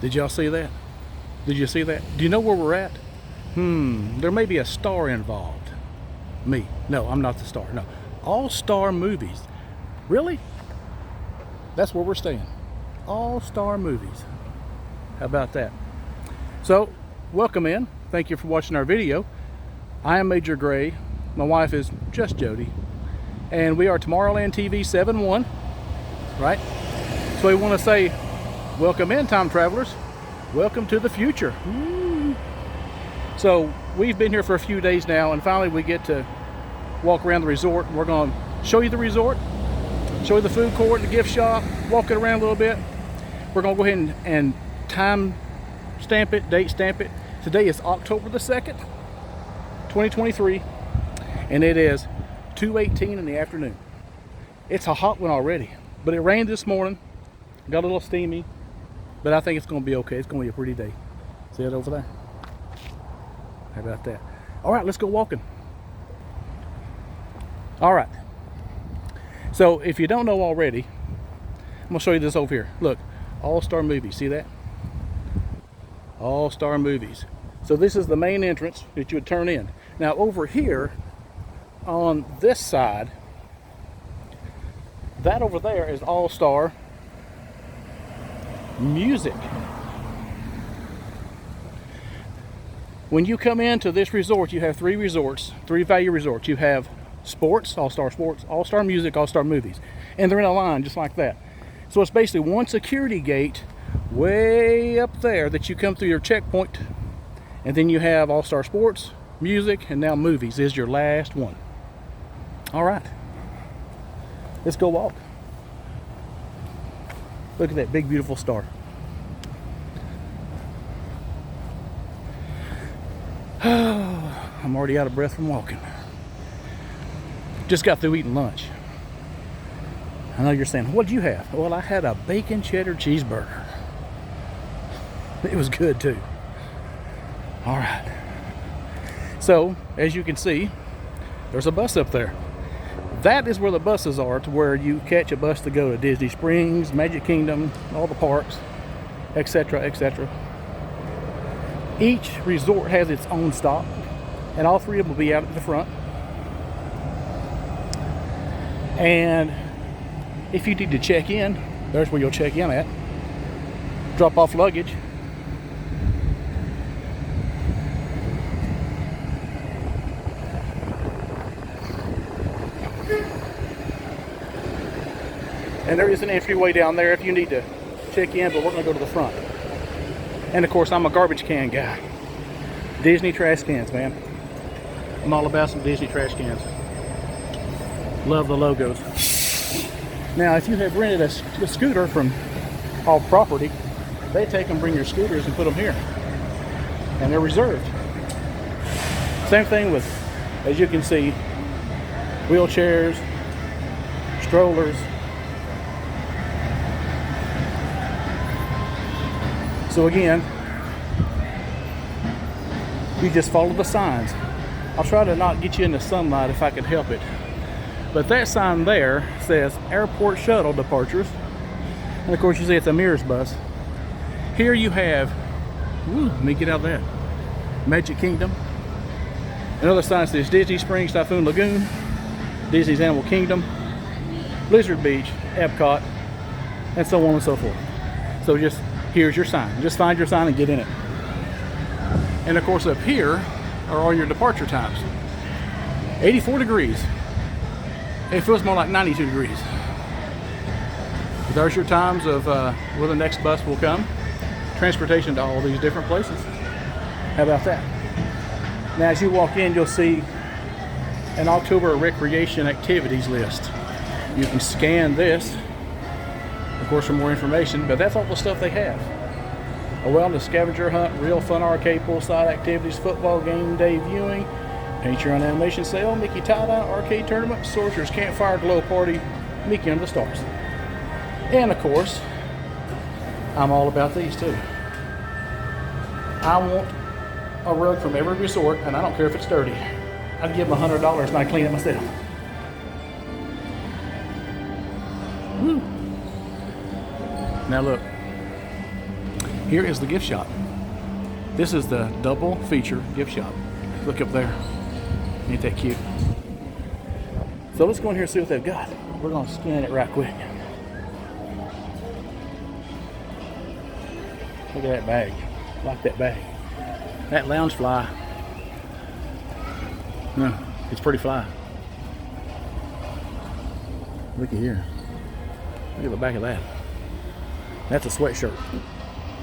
Did y'all see that? Did you see that? Do you know where we're at? There may be a star involved. Me. No, I'm not the star. No. All Star Movies. Really? That's where we're staying. All Star Movies. How about that? So, welcome in. Thank you for watching our video. I am Major Gray. My wife is just Jody. And we are Tomorrowland TV 7-1. Right? So we want to say, welcome in, time travelers. Welcome to the future. Woo. So we've been here for a few days now, and finally we get to walk around the resort. We're going to show you the resort, show you the food court, the gift shop, walk it around a little bit. We're going to go ahead and time stamp it, date stamp it. Today is October the 2nd, 2023, and it is 2:18 in the afternoon. It's a hot one already, but it rained this morning, got a little steamy, but I think it's going to be okay. It's going to be a pretty day. See it over there? How about that? All right, let's go walking. All right. So if you don't know already, I'm going to show you this over here. Look, All Star Movies. See that? All Star Movies. So this is the main entrance that you would turn in. Now over here on this side, that over there is All Star Music. When you come into this resort, you have three value resorts. You have sports, All Star Music, All Star Movies. And they're in a line just like that. So it's basically one security gate way up there that you come through your checkpoint, and then you have All Star Sports, Music, and now Movies is your last one. All right, let's go walk. Look at that big beautiful star. I'm already out of breath from walking. Just got through eating lunch. I know you're saying, what did you have? Well, I had a bacon cheddar cheeseburger. It was good too. All right. So, as you can see, there's a bus up there. That is where the buses are, to where you catch a bus to go to Disney Springs, Magic Kingdom, all the parks, etc., etc. Each resort has its own stop, and all three of them will be out at the front. And if you need to check in, there's where you'll check in at. Drop off luggage. And there is an entryway down there if you need to check in, but we're going to go to the front. And of course, I'm a garbage can guy. Disney trash cans, man. I'm all about some Disney trash cans. Love the logos. Now, if you have rented a scooter from off property, they take them, bring your scooters and put them here. And they're reserved. Same thing with, as you can see, wheelchairs, strollers. So again, you just follow the signs. I'll try to not get you in the sunlight if I can help it. But that sign there says airport shuttle departures. And of course you see it's a Mears bus. Here you have, let me get out of that, Magic Kingdom. Another sign says Disney Springs Typhoon Lagoon, Disney's Animal Kingdom, Blizzard Beach, Epcot, and so on and so forth. So just, here's your sign. Just find your sign and get in it. And of course up here are all your departure times. 84 degrees. It feels more like 92 degrees. There's your times of where the next bus will come. Transportation to all these different places. How about that? Now as you walk in, you'll see an October recreation activities list. You can scan this, of course, for more information, but that's all the stuff they have. A wellness scavenger hunt, real fun arcade poolside activities, football game day viewing, paint your own animation sale, Mickey tie-dye arcade tournament, Sorcerer's campfire glow party, Mickey under the stars. And of course, I'm all about these too. I want a rug from every resort, and I don't care if it's dirty. I'd give them $100 and I'd clean it myself. Woo. Now look, here is the gift shop. This is the double feature gift shop. Look up there. Ain't that cute? So let's go in here and see what they've got. We're gonna scan it right quick. Look at that bag. I like that bag. That lounge fly. No, it's pretty fly. Look at here. Look at the back of that. That's a sweatshirt.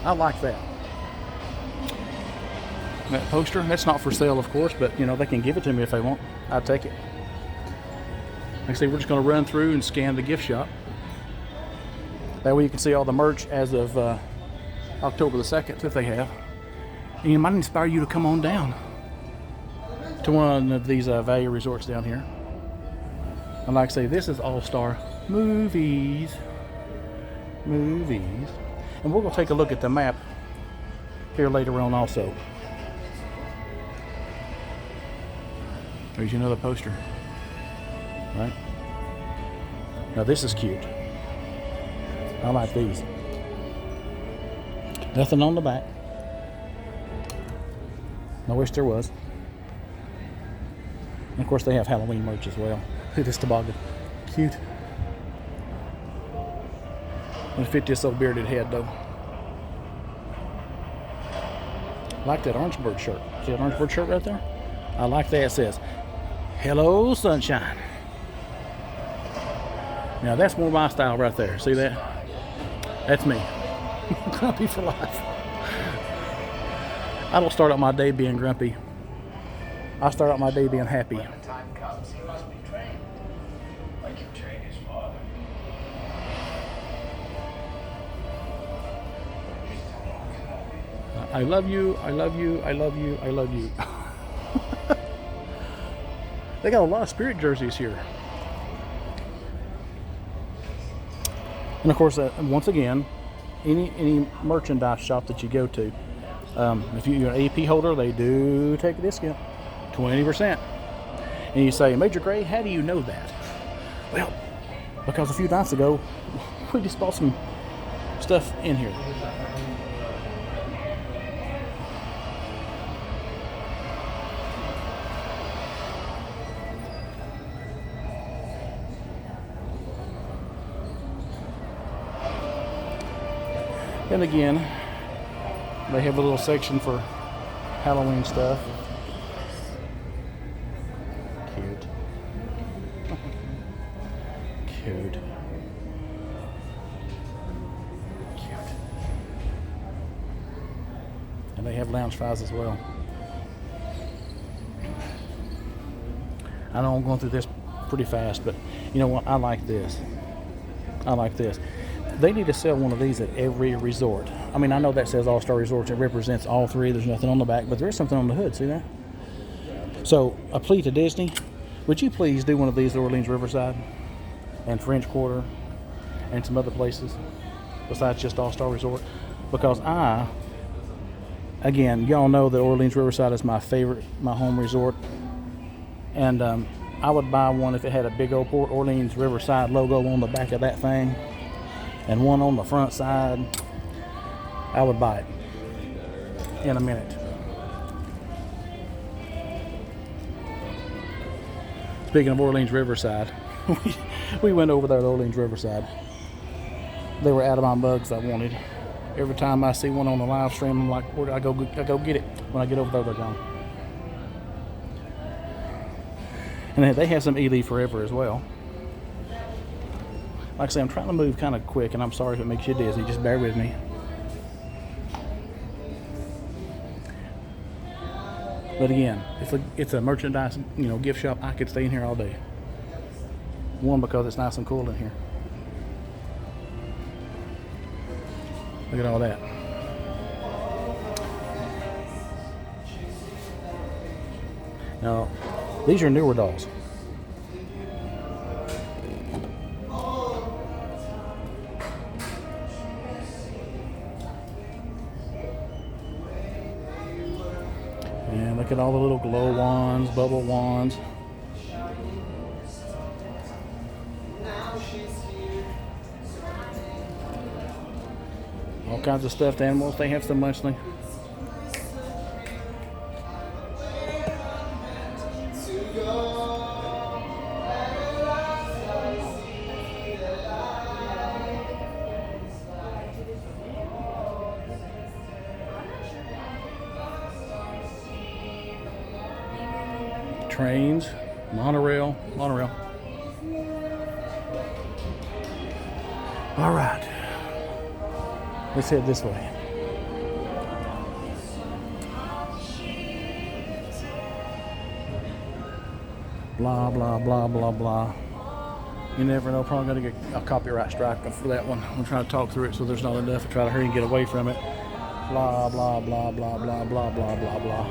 I like that. That poster, that's not for sale, of course, but you know, they can give it to me if they want. I'd take it. Like I say, we're just going to run through and scan the gift shop. That way you can see all the merch as of October the 2nd that they have. And it might inspire you to come on down to one of these value resorts down here. And like I say, this is All Star Movies. And we're going to take a look at the map here later on also. There's another poster. Right? Now this is cute. I like these. Nothing on the back. I wish there was. And of course they have Halloween merch as well. Look at this toboggan. Cute. It'll fit this old bearded head though. I like that orange bird shirt. See that orange bird shirt right there? I like that. It says, "Hello, sunshine." Now that's more my style right there. See that? That's me. Grumpy for life. I don't start out my day being grumpy. I start out my day being happy. When the time comes, he must be trained, like you trained his father. I love you, I love you, I love you, I love you. They got a lot of Spirit jerseys here. And of course, once again, any merchandise shop that you go to, if you're an AP holder, they do take a discount, 20%. And you say, Major Gray, how do you know that? Well, because a few nights ago, we just bought some stuff in here. And again, they have a little section for Halloween stuff. Cute. Cute. Cute. And they have lounge flies as well. I know I'm going through this pretty fast, but you know what? I like this. I like this. They need to sell one of these at every resort. I mean, I know that says All Star Resorts. It represents all three. There's nothing on the back, but there is something on the hood. See that? So, a plea to Disney. Would you please do one of these at Orleans Riverside and French Quarter and some other places besides just All Star Resort? Because again, y'all know that Orleans Riverside is my favorite, my home resort. And I would buy one if it had a big old Port Orleans Riverside logo on the back of that thing. And one on the front side. I would buy it in a minute. Speaking of Orleans Riverside, we went over there to Orleans Riverside. They were out of my mugs I wanted. Every time I see one on the live stream, I'm like, where do I go get it? When I get over there, they're gone. And they have some Ely Forever as well. Like I say, I'm trying to move kind of quick, and I'm sorry if it makes you dizzy. Just bear with me. But again, it's a merchandise, gift shop. I could stay in here all day. One, because it's nice and cool in here. Look at all that. Now, these are newer dolls. And look at all the little glow wands, bubble wands. All All kinds of stuffed animals. They have some monthly. Trains, monorail. All right, let's head this way. Blah, blah, blah, blah, blah. You never know, probably gonna get a copyright strike for that one. I'm trying to talk through it so there's not enough to try to hurry and get away from it. Blah, blah, blah, blah, blah, blah, blah, blah, blah.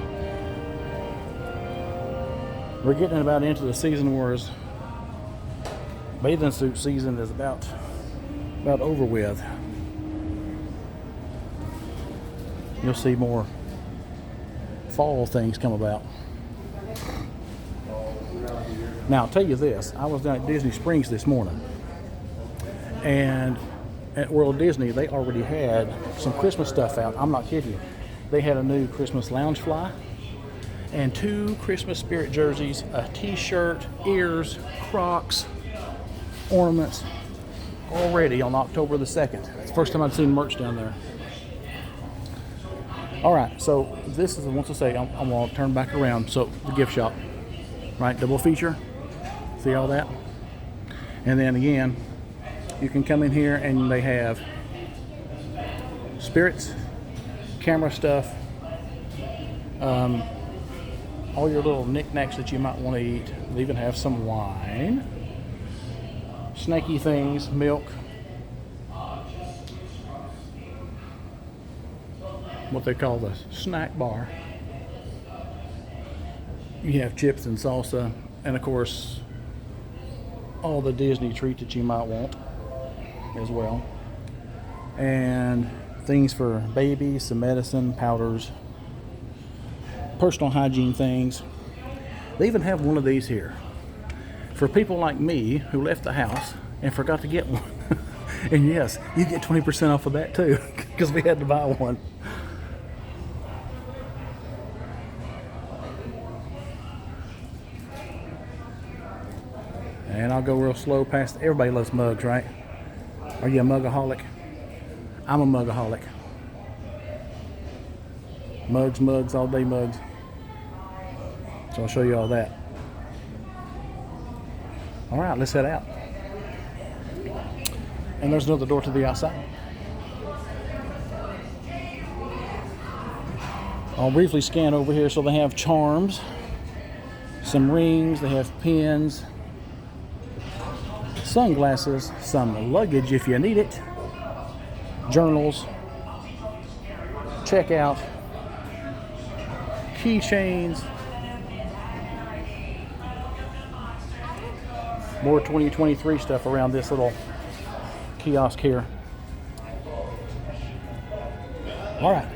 We're getting about into the season where bathing suit season is about over with. You'll see more fall things come about. Now, I'll tell you this. I was down at Disney Springs this morning, and at World Disney, they already had some Christmas stuff out. I'm not kidding you. They had a new Christmas lounge fly and 2 Christmas spirit jerseys, a t-shirt, ears, Crocs, ornaments, already on October the 2nd. It's the first time I've seen merch down there. All right, so this is, I want to say, I'm going to turn back around. So the gift shop, right? Double feature. See all that? And then again, you can come in here and they have spirits, camera stuff, all your little knickknacks that you might want to eat. They even have some wine, snacky things, milk, what they call the snack bar. You have chips and salsa, and of course all the Disney treat that you might want as well, and things for babies, some medicine, powders, personal hygiene things. They even have one of these here for people like me who left the house and forgot to get one. And yes, you get 20% off of that too, because we had to buy one. And I'll go real slow past. Everybody loves mugs, right? Are you a mugaholic? I'm a mugaholic. Mugs, all day mugs. So I'll show you all that. All right, let's head out. And there's another door to the outside. I'll briefly scan over here. So they have charms, some rings, they have pins, sunglasses, some luggage if you need it, journals, checkout, keychains, more 2023 stuff around this little kiosk here. All right,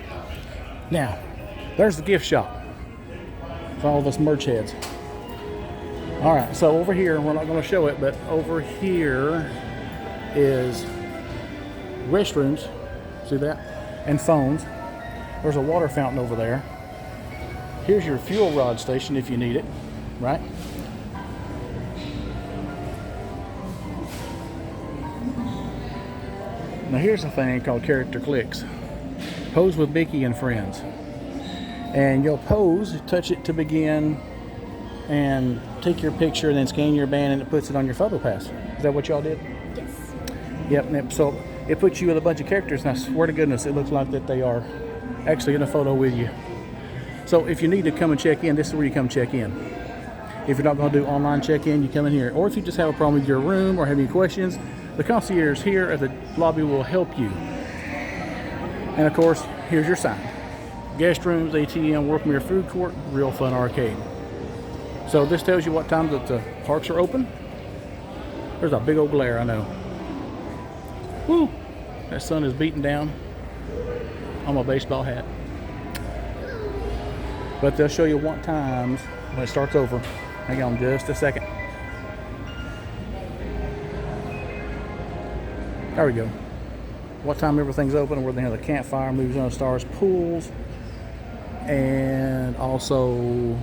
now there's the gift shop for all of us merch heads. All right, so over here, we're not going to show it, but over here is restrooms, see that? And phones. There's a water fountain over there. Here's your fuel rod station if you need it, right? Now here's a thing called Character Clicks. Pose with Mickey and friends. And you'll pose, touch it to begin, and take your picture and then scan your band and it puts it on your photo pass. Is that what y'all did? Yes. Yep, so it puts you with a bunch of characters, and I swear to goodness it looks like that they are actually in a photo with you. So if you need to come and check in, this is where you come check in. If you're not going to do online check-in, you come in here. Or if you just have a problem with your room or have any questions, the concierge here at the lobby will help you. And of course, here's your sign. Guest rooms, ATM, Workmere Food Court, Real Fun Arcade. So this tells you what time that the parks are open. There's a big old glare, I know. Woo! That sun is beating down on my baseball hat. But they'll show you what times when it starts over. Hang on just a second. There we go. what time everything's open, where they have the campfire, movies on the stars, pools, and also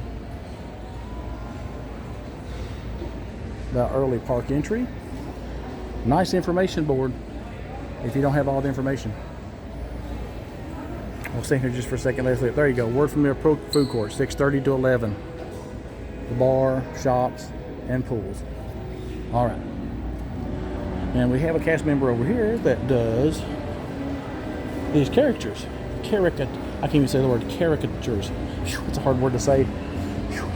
the early park entry. Nice information board if you don't have all the information. We'll stay here just for a second. Let's look. There you go. Word from your food court, 6:30 to 11. The bar, shops, and pools. All right. And we have a cast member over here that does these characters. I can't even say the word caricatures. Whew, it's a hard word to say. Whew.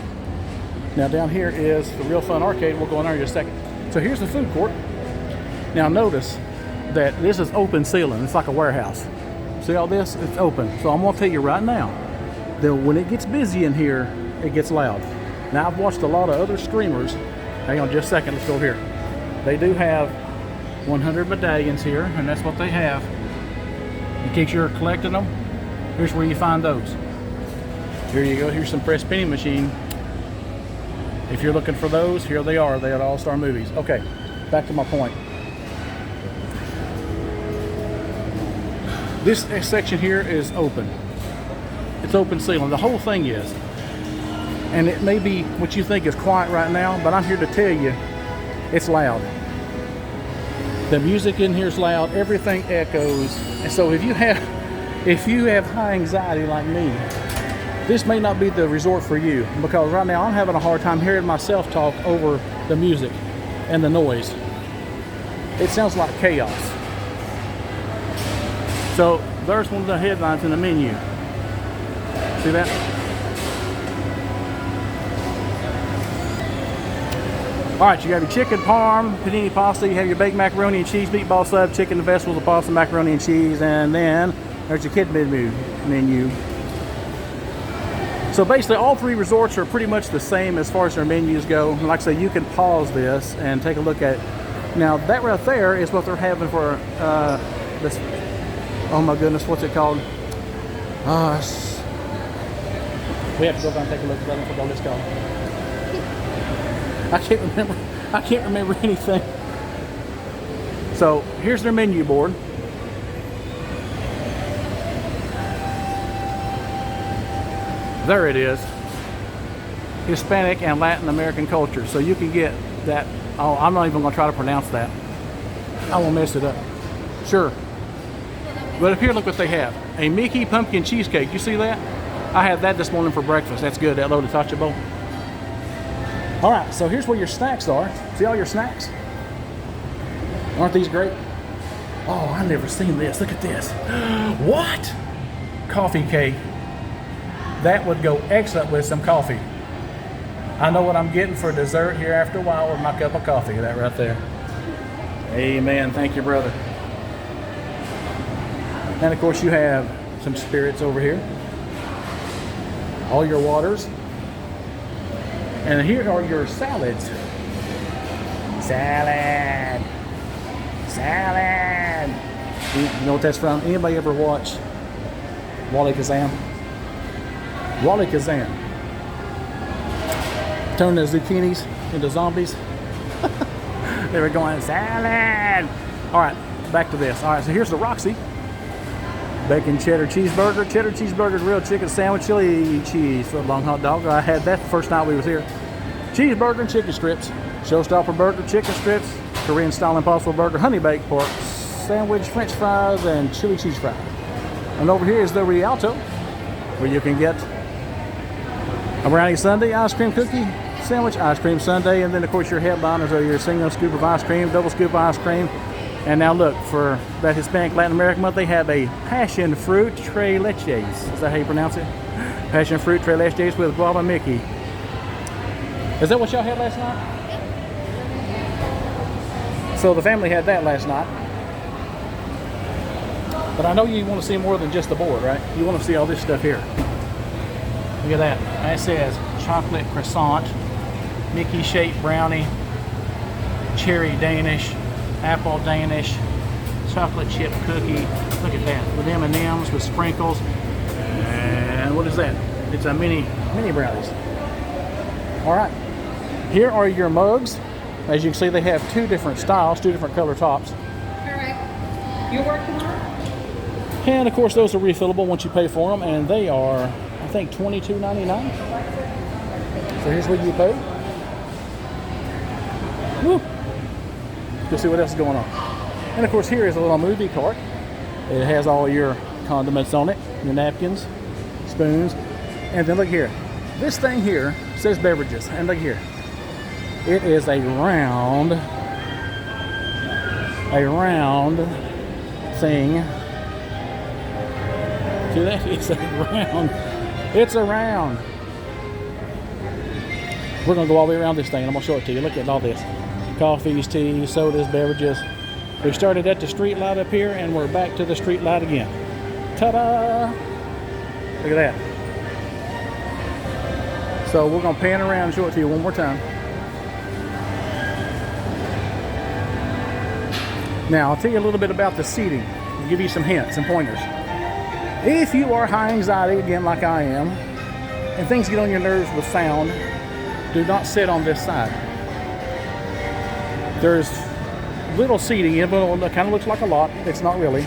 Now down here is the Real Fun Arcade. We'll go in there in just a second. So here's the food court. Now notice that this is open ceiling. It's like a warehouse. See all this? It's open. So I'm going to tell you right now that when it gets busy in here, it gets loud. Now I've watched a lot of other streamers. Hang on just a second. Let's go here. They do have 100 medallions here, and that's what they have. In case you're collecting them, here's where you find those. Here you go. Here's some press penny machine. If you're looking for those, here they are. They are All Star Movies. Okay, back to my point. This section here is open. It's open ceiling. The whole thing is. And it may be what you think is quiet right now, but I'm here to tell you it's loud. The music in here is loud. Everything echoes. And so if you have high anxiety like me, this may not be the resort for you, because right now I'm having a hard time hearing myself talk over the music and the noise. It sounds like chaos. So there's one of the headlines in the menu. See that? All right, you have your chicken parm, panini pasta, you have your baked macaroni and cheese, meatball sub, chicken and vegetables, the pasta, macaroni and cheese, and then there's your kid menu. So basically all three resorts are pretty much the same as far as their menus go. Like I say, you can pause this and take a look at it. Now that right there is what they're having for this. Oh my goodness, what's it called? We have to go down and take a look at that. I forgot what it's called. I can't remember anything. So here's their menu board. There it is. Hispanic and Latin American culture. So you can get that. Oh, I'm not even going to try to pronounce that. I won't mess it up. Sure. But up here, look what they have. A Mickey pumpkin cheesecake. You see that? I had that this morning for breakfast. That's good, that loaded taco bowl. All right, so here's where your snacks are. See all your snacks? Aren't these great? Oh, I've never seen this. Look at this. What? Coffee cake. That would go excellent with some coffee. I know what I'm getting for dessert here after a while with my cup of coffee. That right there. Amen. Thank you, brother. And of course you have some spirits over here. All your waters. And here are your salads. Salad. You know what that's from? Anybody ever watch Wally Kazam? Wally Kazam. Turn the zucchinis into zombies. They were going, salad. All right, back to this. All right, so here's the Roxy. Bacon cheddar cheeseburger, grilled chicken sandwich, chili cheese, foot long hot dog. I had that the first night we was here. Cheeseburger and chicken strips, showstopper burger, chicken strips, Korean style impossible burger, honey baked pork, sandwich, french fries, and chili cheese fries. And over here is the Rialto, where you can get a brownie sundae, ice cream cookie, sandwich, ice cream sundae, and then of course your headliners are your single scoop of ice cream, double scoop of ice cream. And now look, for that Hispanic Latin American month, they have a passion fruit tres leches. Is that how you pronounce it? Passion fruit tres leches with guava Mickey. Is that what y'all had last night? So the family had that last night. But I know you want to see more than just the board, right? You want to see all this stuff here. Look at that. That says chocolate croissant, Mickey shaped brownie, cherry Danish, apple Danish, chocolate chip cookie. Look at that, with M&Ms with sprinkles. And what is that? It's a mini brownies. All right, here are your mugs. As you can see, they have two different styles, two different color tops. All right, you work tomorrow? And of course, those are refillable once you pay for them, and they are, I think, $22.99. So here's what you pay. Woo! You'll see what else is going on. And of course, here is a little movie cart. It has all your condiments on it, your napkins, spoons, and then look here. This thing here says beverages, and look here. It is a round thing. See that? It's a round. It's a round. We're gonna go all the way around this thing, and I'm gonna show it to you. Look at all this: coffees, teas, sodas, beverages. We started at the street light up here, and we're back to the street light again. Ta-da! Look at that. So we're gonna pan around and show it to you one more time. Now I'll tell you a little bit about the seating. I'll give you some hints and pointers. If you are high anxiety, again like I am, and things get on your nerves with sound, do not sit on this side. There's little seating, it kind of looks like a lot. It's not really.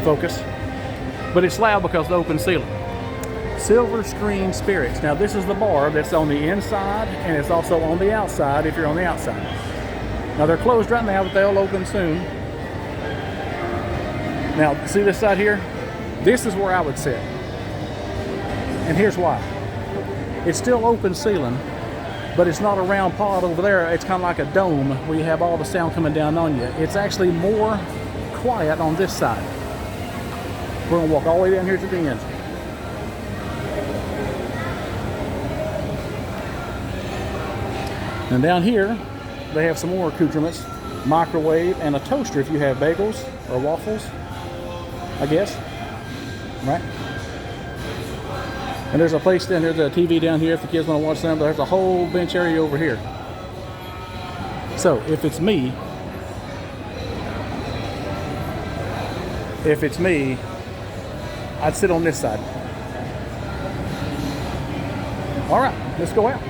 Focus. But it's loud because of the open ceiling. Silver Screen Spirits. Now this is the bar that's on the inside, and it's also on the outside if you're on the outside. Now they're closed right now, but they'll open soon. Now see this side here? This is where I would sit. And here's why. It's still open ceiling, but it's not a round pod over there. It's kind of like a dome where you have all the sound coming down on you. It's actually more quiet on this side. We're gonna walk all the way down here to the end. And down here, they have some more accoutrements. Microwave and a toaster if you have bagels or waffles, I guess, right? And there's a place down here, the TV down here if the kids want to watch them. There's a whole bench area over here. So if it's me, I'd sit on this side. All right, let's go out.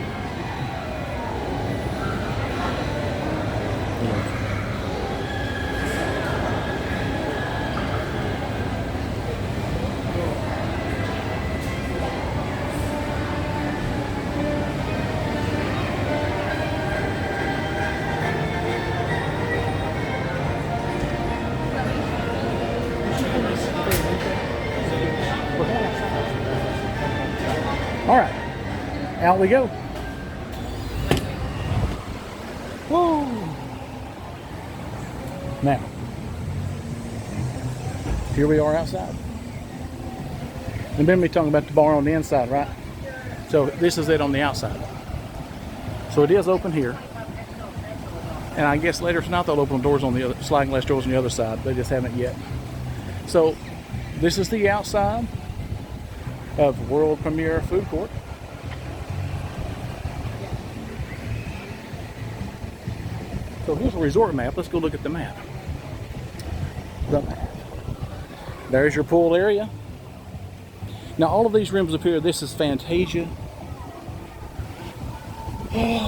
All right, out we go. Whoa! Now, here we are outside. And then we're talking about the bar on the inside, right? So this is it on the outside. So it is open here. And I guess later tonight they'll open doors on the other, sliding glass doors on the other side. They just haven't yet. So this is the outside of World Premiere Food Court. So here's a resort map. Let's go look at the map. There's your pool area. Now all of these rooms up here, this is Fantasia. Here,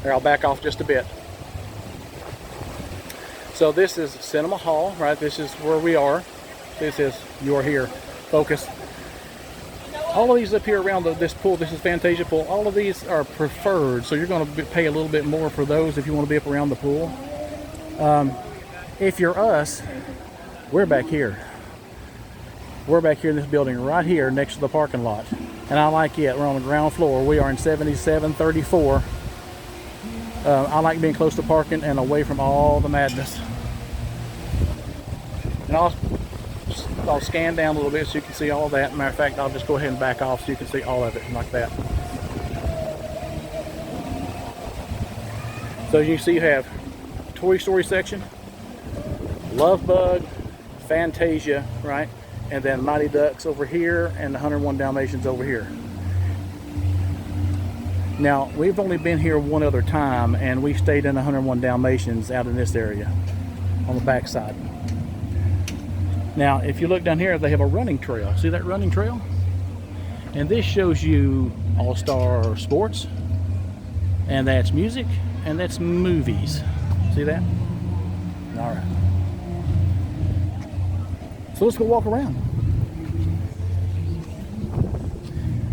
I'll back off just a bit. So this is Cinema Hall, right? This is where we are. This is, you're here. Focus. All of these up here around this pool, this is Fantasia pool. All of these are preferred, so you're going to pay a little bit more for those if you want to be up around the pool. If you're us, we're back here. We're back here in this building right here next to the parking lot. And I like it. We're on the ground floor. We are in 7734. I like being close to parking and away from all the madness. And I'll scan down a little bit so you can see all of that. Matter of fact, I'll just go ahead and back off so you can see all of it like that. So you see you have Toy Story section, Love Bug, Fantasia, right? And then Mighty Ducks over here and the 101 Dalmatians over here. Now, we've only been here one other time, and we stayed in the 101 Dalmatians out in this area on the back side. Now, if you look down here, they have a running trail. See that running trail? And this shows you All-Star Sports, and that's music, and that's movies. See that? All right. So let's go walk around.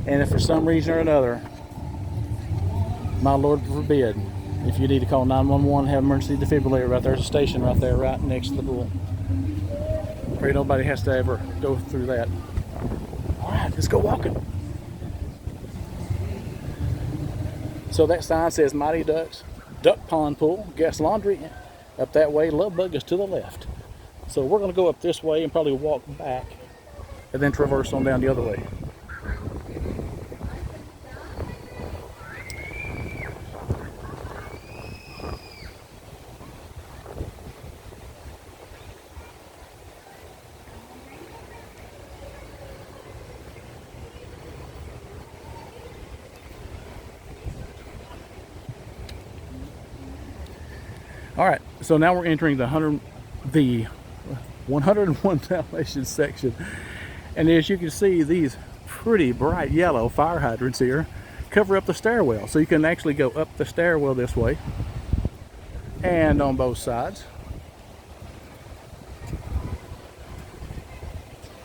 And if for some reason or another, my Lord forbid, if you need to call 911, have emergency defibrillator right there's a station right there, right next to the pool. Pray nobody has to ever go through that. All right, let's go walking. So that sign says Mighty Ducks, Duck Pond Pool, Guest Laundry up that way, Love Bug is to the left. So we're going to go up this way and probably walk back and then traverse on down the other way. All right, so now we're entering the 101 Dalmatians section. And as you can see, these pretty bright yellow fire hydrants here cover up the stairwell. So you can actually go up the stairwell this way and on both sides.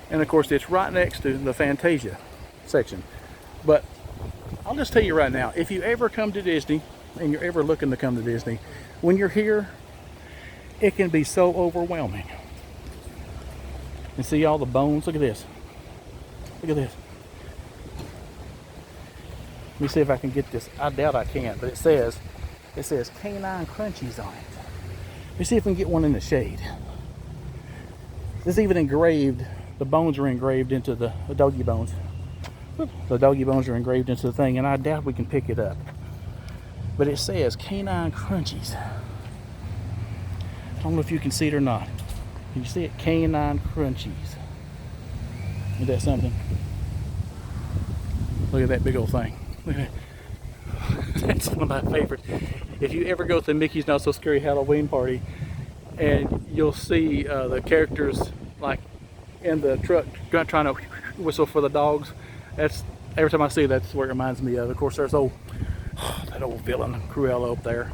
And of course, it's right next to the Fantasia section. But I'll just tell you right now, if you ever come to Disney and you're ever looking to come to Disney, when you're here, it can be so overwhelming. And see all the bones? Look at this. Look at this. Let me see if I can get this. I doubt I can, but it says canine crunchies on it. Let me see if we can get one in the shade. This is even engraved. The bones are engraved into the doggy bones. The doggy bones are engraved into the thing, and I doubt we can pick it up. But it says canine crunchies. I don't know if you can see it or not. Can you see it? Canine crunchies. Is that something? Look at that big old thing. Look at that. That's one of my favorites. If you ever go to the Mickey's Not So Scary Halloween party, and you'll see the characters like in the truck trying to whistle for the dogs. That's every time I see that, that's what it reminds me of. Of course, there's that old villain Cruella up there,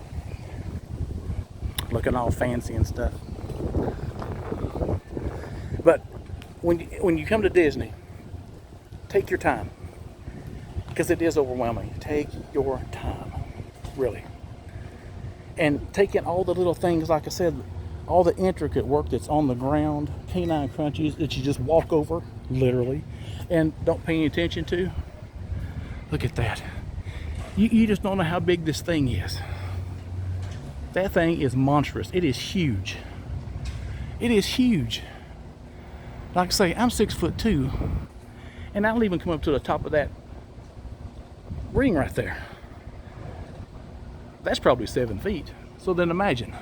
looking all fancy and stuff. But when you come to Disney, take your time, because it is overwhelming. Take your time, really, and take in all the little things. Like I said, all the intricate work that's on the ground, canine crunchies that you just walk over, literally, and don't pay any attention to. Look at that. You just don't know how big this thing is. That thing is monstrous. It is huge. It is huge. Like I say, I'm 6'2", and I'll even come up to the top of that ring right there. That's probably 7 feet. So then imagine.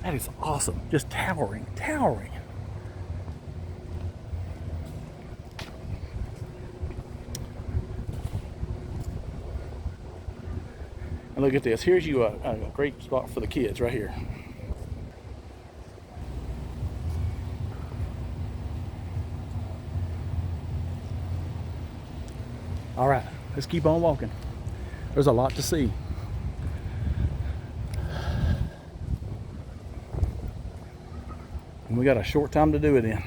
That is awesome. Just towering, towering. And look at this. Here's you a great spot for the kids right here. All right, let's keep on walking. There's a lot to see. And we got a short time to do it in.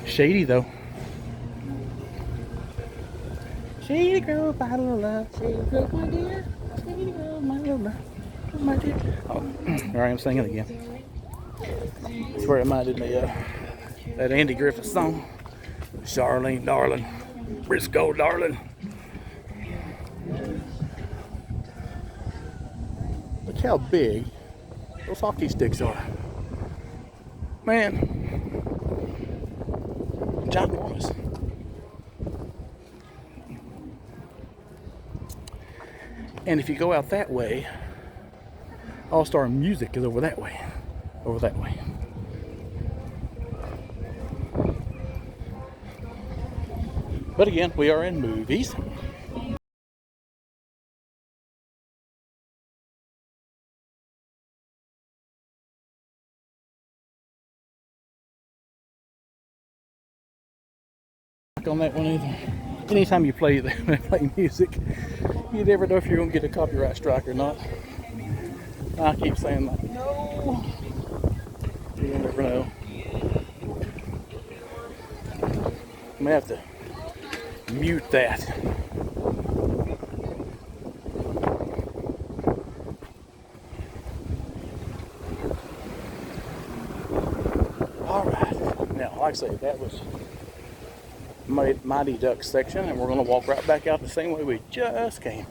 Shady though. Shady girl, bottle of love. Shady girl, my dear. Shady girl, my little love. My dear. Oh, here I am singing again. That's where it reminded me of that Andy Griffith song. Charlene, darling. Briscoe, darling. Look how big those hockey sticks are. Man, ginormous. And if you go out that way, All Star Music is over that way. Over that way. But again, we are in movies. On that one either. Anytime you play music, you never know if you're gonna get a copyright strike or not. I keep saying like, no. You never know. I'm gonna have to mute that. All right. Now, like I say, that was Mighty Ducks section, and we're going to walk right back out the same way we just came.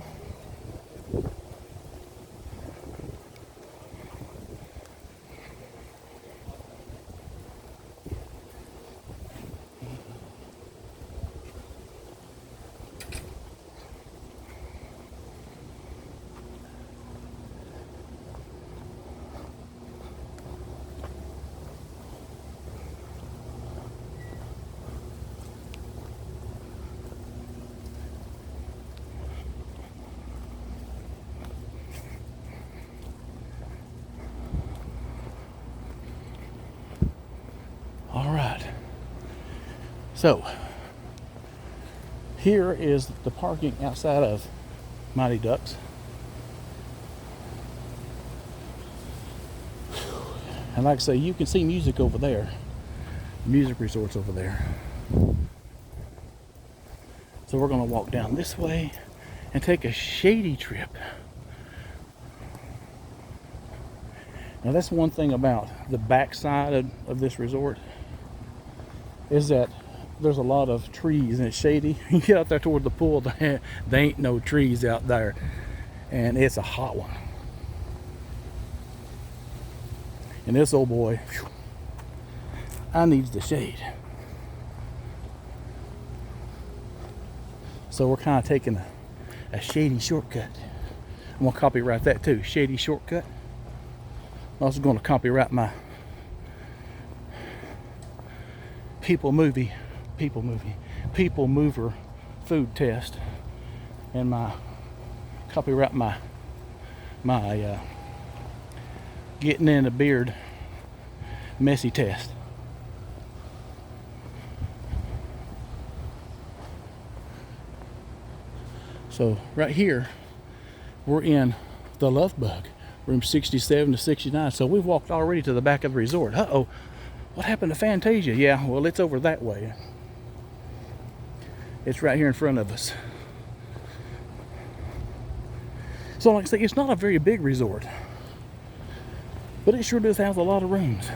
All right. So, here is the parking outside of Mighty Ducks. And like I say, you can see music over there. Music resorts over there. So we're going to walk down this way and take a shady trip. Now that's one thing about the backside of this resort, is that there's a lot of trees and it's shady. You get out there toward the pool, there ain't no trees out there, and it's a hot one. And this old boy, whew, I needs the shade. So we're kind of taking a shady shortcut. I'm gonna copyright that too, shady shortcut. I'm also gonna copyright my people mover food test, and my copyright my getting in a beard messy test. So right here we're in the Love Bug, room 67 to 69. So we've walked already to the back of the resort. Uh-oh. What happened to Fantasia? Yeah, well, it's over that way. It's right here in front of us. So like I say, it's not a very big resort, but it sure does have a lot of rooms.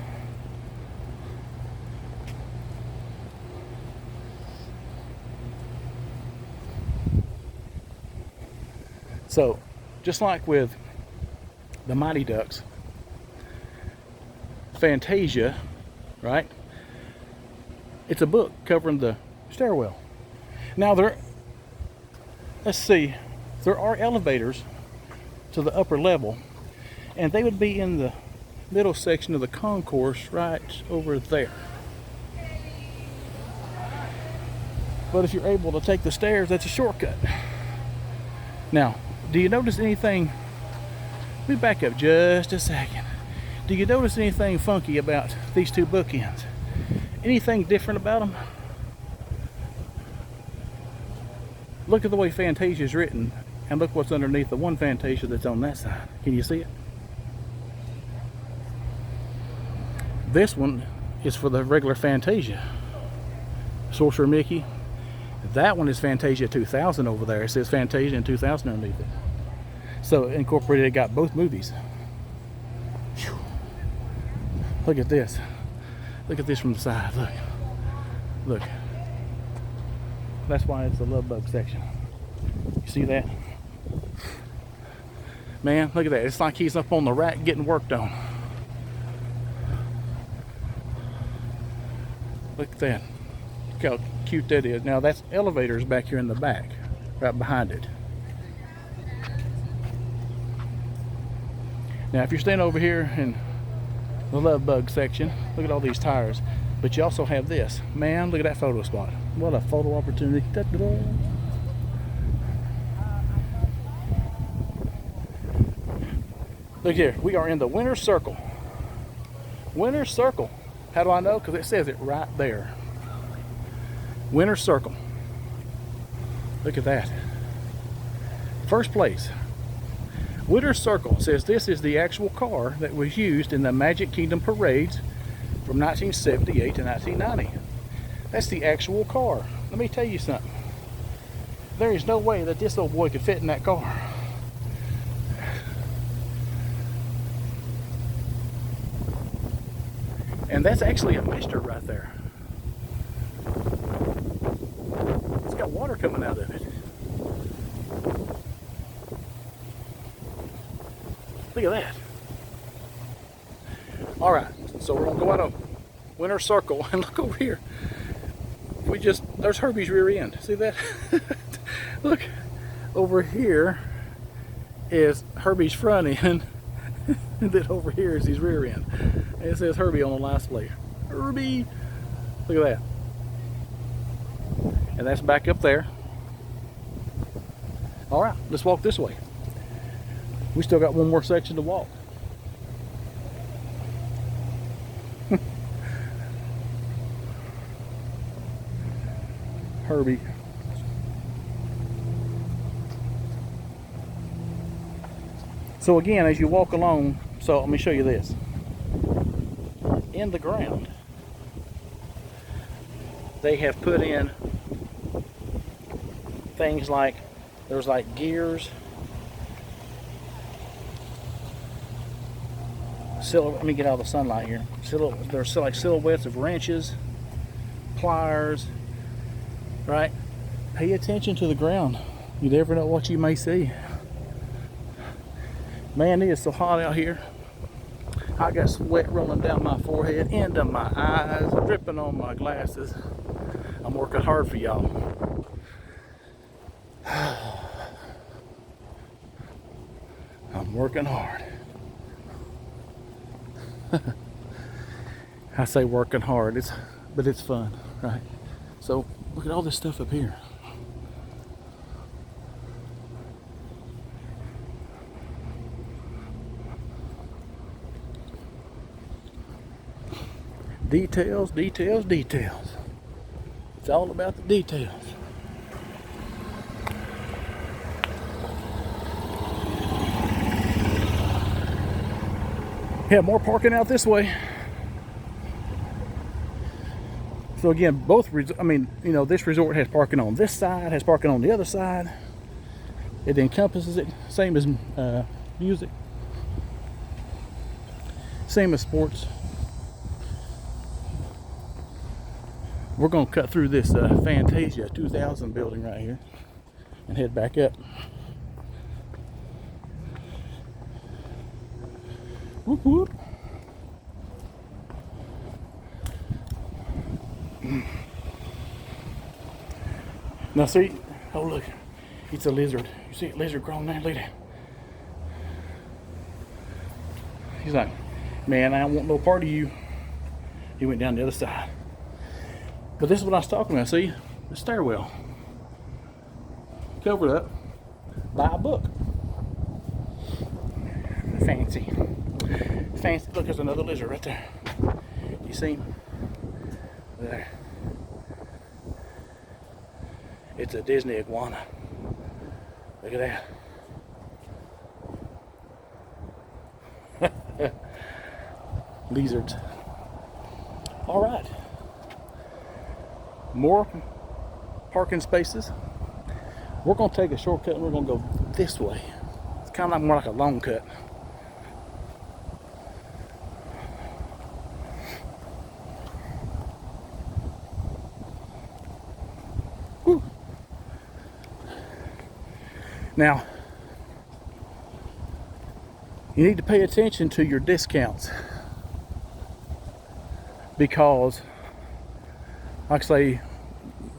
So, just like with the Mighty Ducks, Fantasia, right? It's a book covering the stairwell. Now let's see, there are elevators to the upper level, and they would be in the middle section of the concourse right over there. But if you're able to take the stairs, that's a shortcut. Now, do you notice anything? Let me back up just a second. Do you notice anything funky about these two bookends? Anything different about them? Look at the way Fantasia is written, and look what's underneath the one Fantasia that's on that side. Can you see it? This one is for the regular Fantasia. Sorcerer Mickey. That one is Fantasia 2000 over there. It says Fantasia in 2000 underneath it. So Incorporated got both movies. Whew. Look at this. Look at this from the side. Look. Look. That's why it's the love bug section. You see that? Man, look at that. It's like he's up on the rack getting worked on. Look at that. Look how cute that is. Now that's elevators back here in the back, right behind it. Now if you're standing over here in the love bug section, look at all these tires. But you also have this. Man, look at that photo spot. What a photo opportunity. Da-da-da. Look here, we are in the Winner's Circle. Winner's Circle. How do I know? Because it says it right there. Winner's Circle. Look at that. First place. Winner's Circle says this is the actual car that was used in the Magic Kingdom parades from 1978 to 1990. That's the actual car. Let me tell you something. There is no way that this old boy could fit in that car. And that's actually a mister right there. It's got water coming out of it. Look at that. All right, so we're gonna go out of Winner's Circle and look over here. There's Herbie's rear end. See that? Look, over here is Herbie's front end, and then over here is his rear end. And it says Herbie on the license plate. Herbie! Look at that. And that's back up there. All right, let's walk this way. We still got one more section to walk. Herbie. So again, as you walk along, so let me show you this. In the ground, they have put in things like, there's like gears, let me get out of the sunlight here. There's like silhouettes of wrenches, pliers, right? Pay attention to the ground. You never know what you may see. Man, it is so hot out here. I got sweat rolling down my forehead, into my eyes, dripping on my glasses. I'm working hard for y'all. I'm working hard. I say working hard, but it's fun, right? So look at all this stuff up here. Details, details, details. It's all about the details. Yeah, more parking out this way. So again, this resort has parking on this side, has parking on the other side. It encompasses it, same as music, same as sports. We're gonna cut through this Fantasia 2000 building right here and head back up. Whoop whoop. Now see, oh look, it's a lizard. You see a lizard crawling there? Look at that. He's like, man, I don't want no part of you. He went down the other side. But this is what I was talking about, see? The stairwell. Covered up by a book. Fancy. Fancy. Look, there's another lizard right there. You see him? There. It's a Disney iguana. Look at that. Lizards. All right. more parking spaces. We're gonna take a shortcut and we're gonna go this way. It's kind of like more like a long cut. Whew. Now, you need to pay attention to your discounts, because, like I say,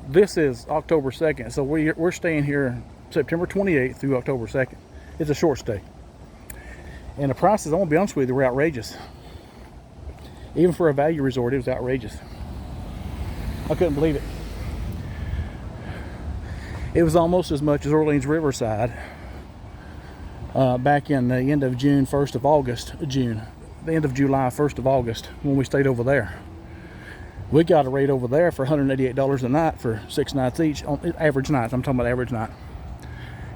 this is October 2nd, so we're staying here September 28th through October 2nd. It's a short stay. And the prices, I'm gonna be honest with you, were outrageous. Even for a value resort, it was outrageous. I couldn't believe it. It was almost as much as Orleans Riverside back in the end of June, 1st of August, the end of July, 1st of August, when we stayed over there. We got a rate over there for $188 a night for 6 nights each, on average nights. I'm talking about average night.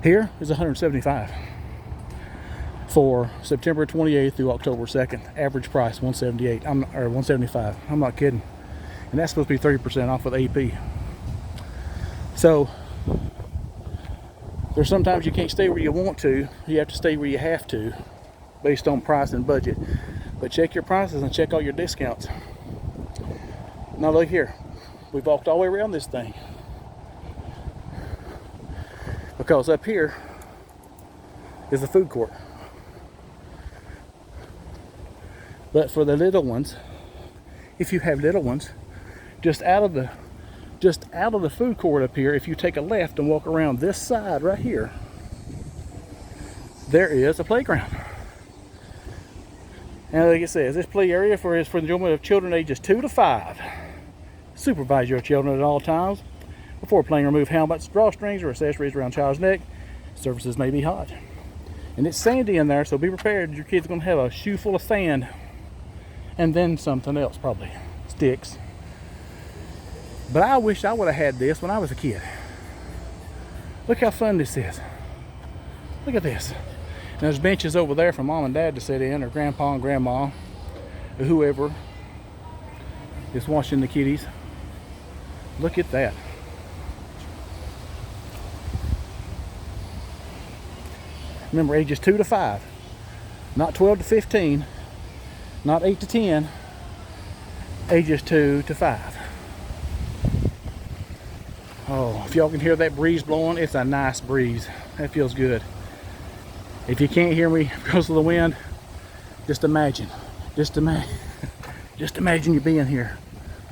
Here is $175 for September 28th through October 2nd. Average price $178, or $175. I'm not kidding. And that's supposed to be 30% off with AP. So there's sometimes you can't stay where you want to. You have to stay where you have to, based on price and budget. But check your prices and check all your discounts. Now look here, we walked all the way around this thing, because up here is the food court. But for the little ones, if you have little ones, just out of the food court up here, if you take a left and walk around this side right here, there is a playground. And like it says, this play area is for the enjoyment of children ages 2 to 5. Supervise your children at all times. Before playing, remove helmets, drawstrings, or accessories around child's neck. Surfaces may be hot. And it's sandy in there, so be prepared. Your kid's going to have a shoe full of sand. And then something else, probably. Sticks. But I wish I would have had this when I was a kid. Look how fun this is. Look at this. And there's benches over there for mom and dad to sit in, or grandpa and grandma, or whoever is watching the kiddies. Look at that. Remember, ages 2 to 5, not 12 to 15, not 8 to 10, ages 2 to 5. Oh, if y'all can hear that breeze blowing, it's a nice breeze. That feels good. If you can't hear me because of the wind, just imagine you being here,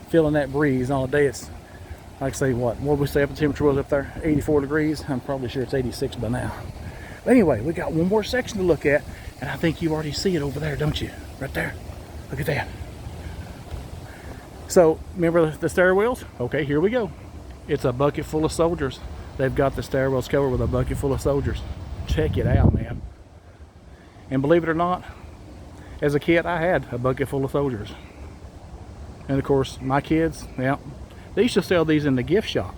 feeling that breeze all day. It's, like I say, what did we say up the temperature was up there? 84 degrees. I'm probably sure it's 86 by now. But anyway, we got one more section to look at, and I think you already see it over there, don't you? Right there. Look at that. So, remember the stairwells? Okay, here we go. It's a bucket full of soldiers. They've got the stairwells covered with a bucket full of soldiers. Check it out, man. And believe it or not, as a kid, I had a bucket full of soldiers. And of course, my kids, yeah, they used to sell these in the gift shop.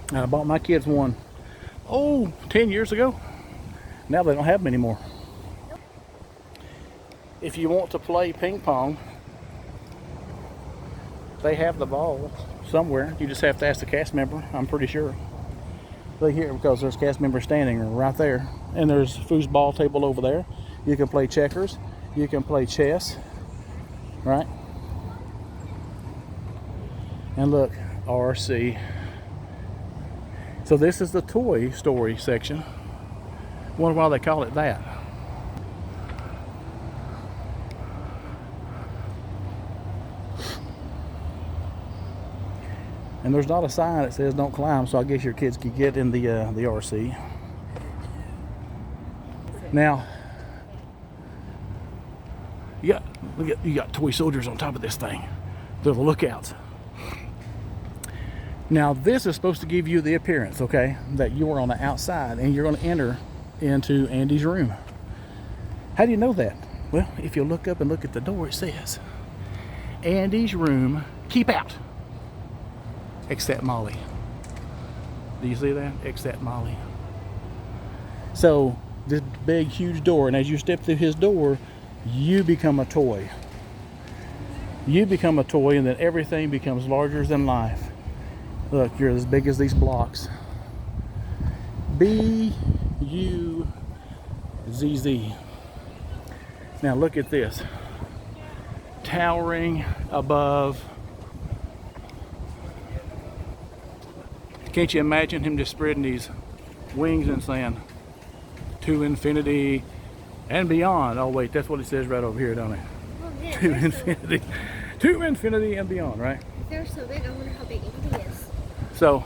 And I bought my kids one, 10 years ago. Now they don't have them anymore. If you want to play ping pong, they have the ball somewhere. You just have to ask the cast member, I'm pretty sure. Look here, because there's cast members standing right there. And there's a foosball table over there. You can play checkers. You can play chess. Right? And look, RC. So this is the Toy Story section. Wonder why they call it that. And there's not a sign that says don't climb, so I guess your kids could get in the RC. Now, you got toy soldiers on top of this thing. They're the lookouts. Now, this is supposed to give you the appearance, okay, that you are on the outside and you're going to enter into Andy's room. How do you know that? Well, if you look up and look at the door, it says, Andy's room, keep out. Except Molly. Do you see that? Except Molly. So, this big, huge door, and as you step through his door, you become a toy. You become a toy, and then everything becomes larger than life. Look, you're as big as these blocks. B-U-Z-Z. Now look at this. Towering above. Can't you imagine him just spreading these wings and saying, to infinity and beyond. Oh wait, that's what it says right over here, don't it? Oh, yeah, To infinity. To infinity and beyond, right? If they're so big, I wonder how big Andy is. So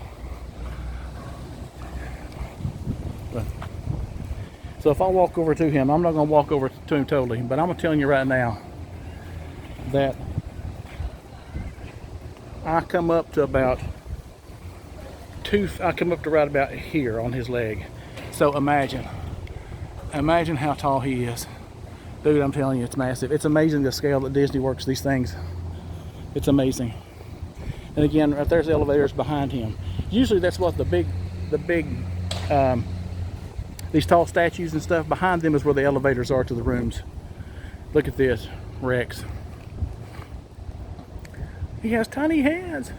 if I walk over to him, I'm not going to walk over to him totally, but I'm telling you right now that I come up to about I come up to right about here on his leg. So imagine how tall he is. Dude, I'm telling you, it's massive. It's amazing the scale that Disney works these things. It's amazing. And again, right there's the elevators behind him. Usually that's what the big these tall statues and stuff, behind them is where the elevators are to the rooms. Look at this, Rex. He has tiny hands.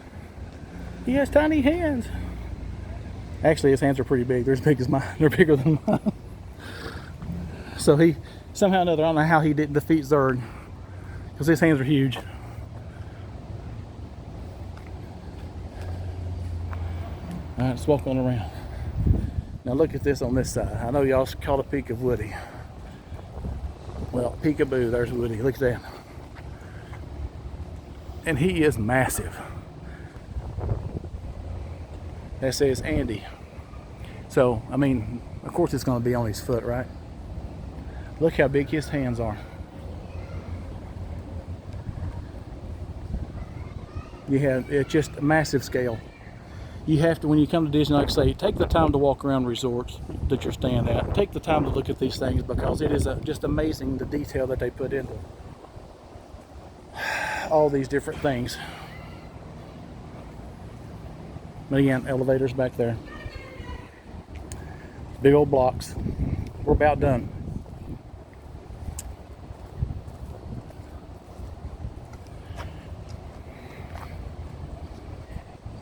He has tiny hands. Actually, his hands are pretty big. They're as big as mine. They're bigger than mine. So he, somehow or another, I don't know how he didn't defeat Zurg, because his hands are huge. All right, let's walk on around. Now look at this on this side. I know y'all caught a peek of Woody. Well, peekaboo, there's Woody. Look at that. And he is massive. That says Andy. So, I mean, of course it's going to be on his foot, right? Look how big his hands are. It's just a massive scale. You have to, when you come to Disney, like I say, take the time to walk around resorts that you're staying at. Take the time to look at these things, because it is just amazing the detail that they put into all these different things. But again, elevators back there. Big old blocks. We're about done.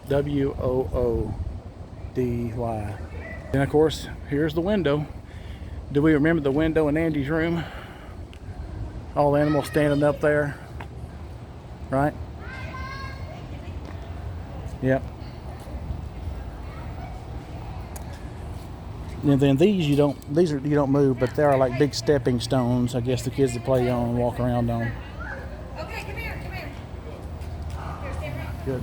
W-O-O-D-Y. And of course, here's the window. Do we remember the window in Andy's room? All the animals standing up there, right? Yep. And then these you don't move, but they are like big stepping stones, I guess the kids that play on and walk around on. Okay, come here, come here. Here, stand right. Good.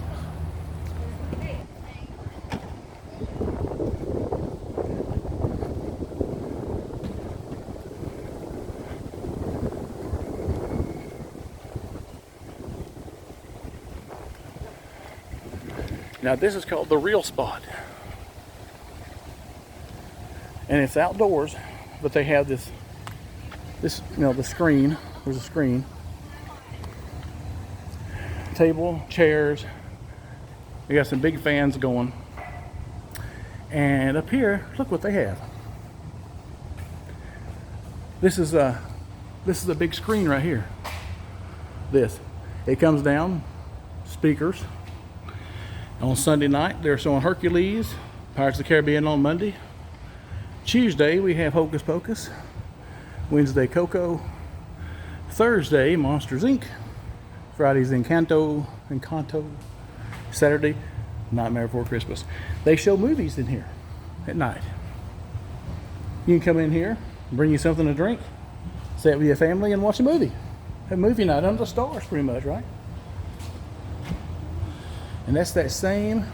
Now this is called the real spot. And it's outdoors, but they have this the screen. There's a screen. Table, chairs. We got some big fans going. And up here, look what they have. This is a big screen right here. It comes down, speakers. On Sunday night, they're showing Hercules, Pirates of the Caribbean on Monday. Tuesday, we have Hocus Pocus. Wednesday, Coco. Thursday, Monsters, Inc. Friday's Encanto. Saturday, Nightmare Before Christmas. They show movies in here at night. You can come in here, bring you something to drink, sit with your family and watch a movie. Have a movie night under the stars, pretty much, right? And that's that same,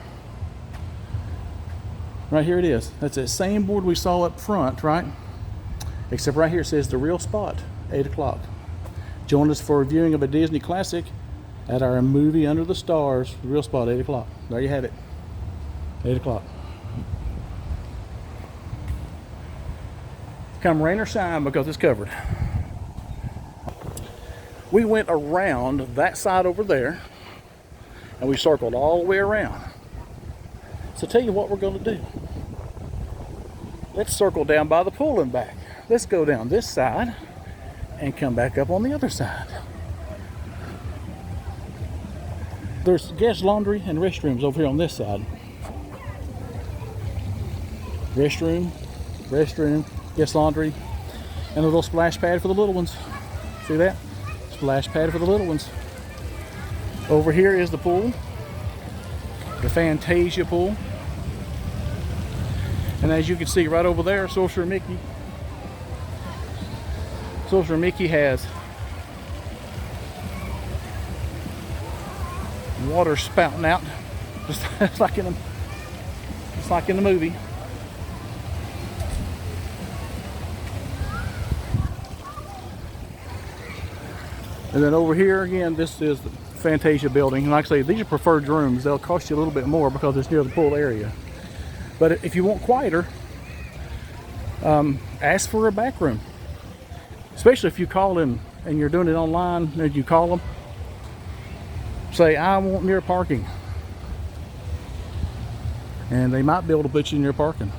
right here it is. That's that same board we saw up front, right? Except right here it says the real spot, 8 o'clock. Join us for a viewing of a Disney classic at our movie Under the Stars, real spot, 8 o'clock. There you have it, 8 o'clock. Come rain or shine, because it's covered. We went around that side over there, and we circled all the way around. So tell you what we're going to do. Let's circle down by the pool and back. Let's go down this side and come back up on the other side. There's guest laundry and restrooms over here on this side. Restroom, guest laundry, and a little splash pad for the little ones. See that? Splash pad for the little ones. Over here is the pool, the Fantasia pool. And as you can see right over there, Sorcerer Mickey. Sorcerer Mickey has water spouting out, just like in the movie. And then over here again, this is the Fantasia building. And like I say, these are preferred rooms. They'll cost you a little bit more because it's near the pool area. But if you want quieter, ask for a back room. Especially if you call them and you're doing it online and you call them, say, I want near parking. And they might be able to put you near parking.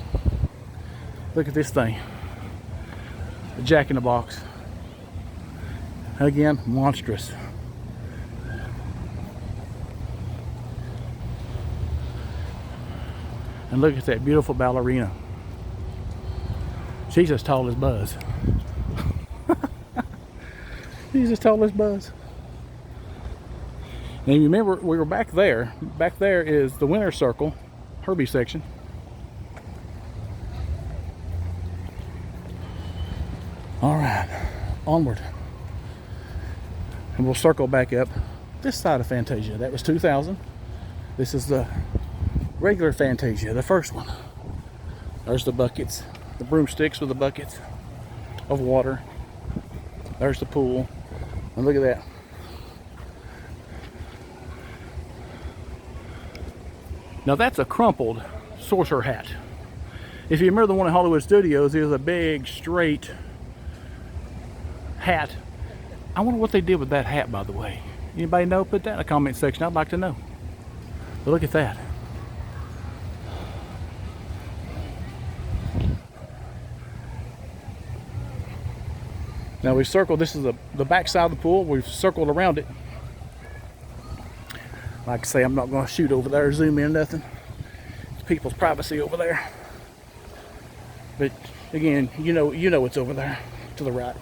Look at this thing. A Jack in the Box. Again, monstrous. And look at that beautiful ballerina. She's as tall as Buzz. She's as tall as Buzz. And you remember we were back there. Back there is the winner's circle, Herbie section. All right, onward. And we'll circle back up this side of Fantasia. That was 2000. This is the regular Fantasia, the first one. There's the buckets, the broomsticks with the buckets of water. There's the pool. And look at that. Now that's a crumpled sorcerer hat. If you remember the one in Hollywood Studios, it was a big, straight hat. I wonder what they did with that hat, by the way. Anybody know? Put that in the comment section. I'd like to know. But look at that. Now we've circled, this is the back side of the pool. We've circled around it. Like I say, I'm not going to shoot over there, zoom in, nothing. It's people's privacy over there. But again, you know it's over there to the right.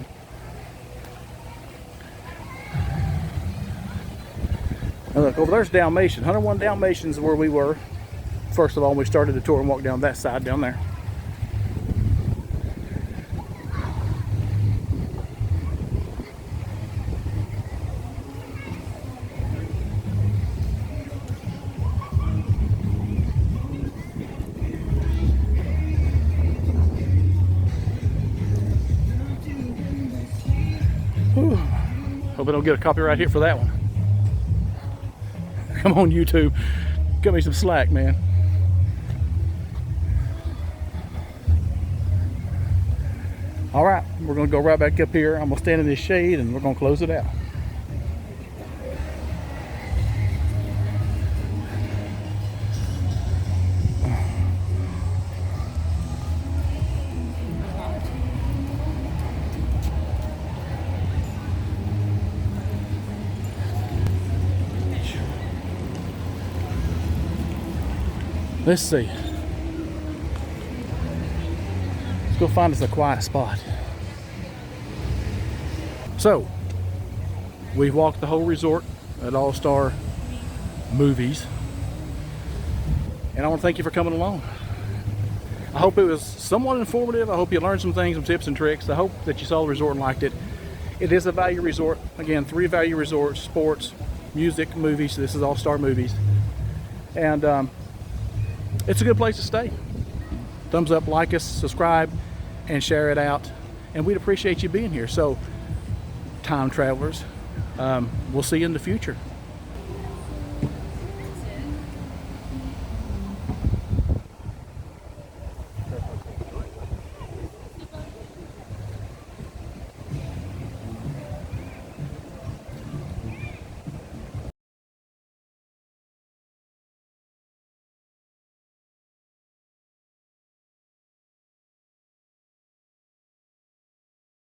Now look, over there's Dalmatian. 101 Dalmatians where we were. First of all, we started the tour and walked down that side down there. Whew. Hope I don't get a copyright hit for that one. Come on, YouTube. Cut me some slack, man. All right, we're going to go right back up here. I'm going to stand in this shade and we're going to close it out. Let's see. Let's go find us a quiet spot. So, we've walked the whole resort at All Star Movies. And I want to thank you for coming along. I hope it was somewhat informative. I hope you learned some things, some tips and tricks. I hope that you saw the resort and liked it. It is a value resort. Again, 3 value resorts: sports, music, movies. This is All Star Movies. And it's a good place to stay. Thumbs up, like us, subscribe, and share it out. And we'd appreciate you being here. So, time travelers, we'll see you in the future.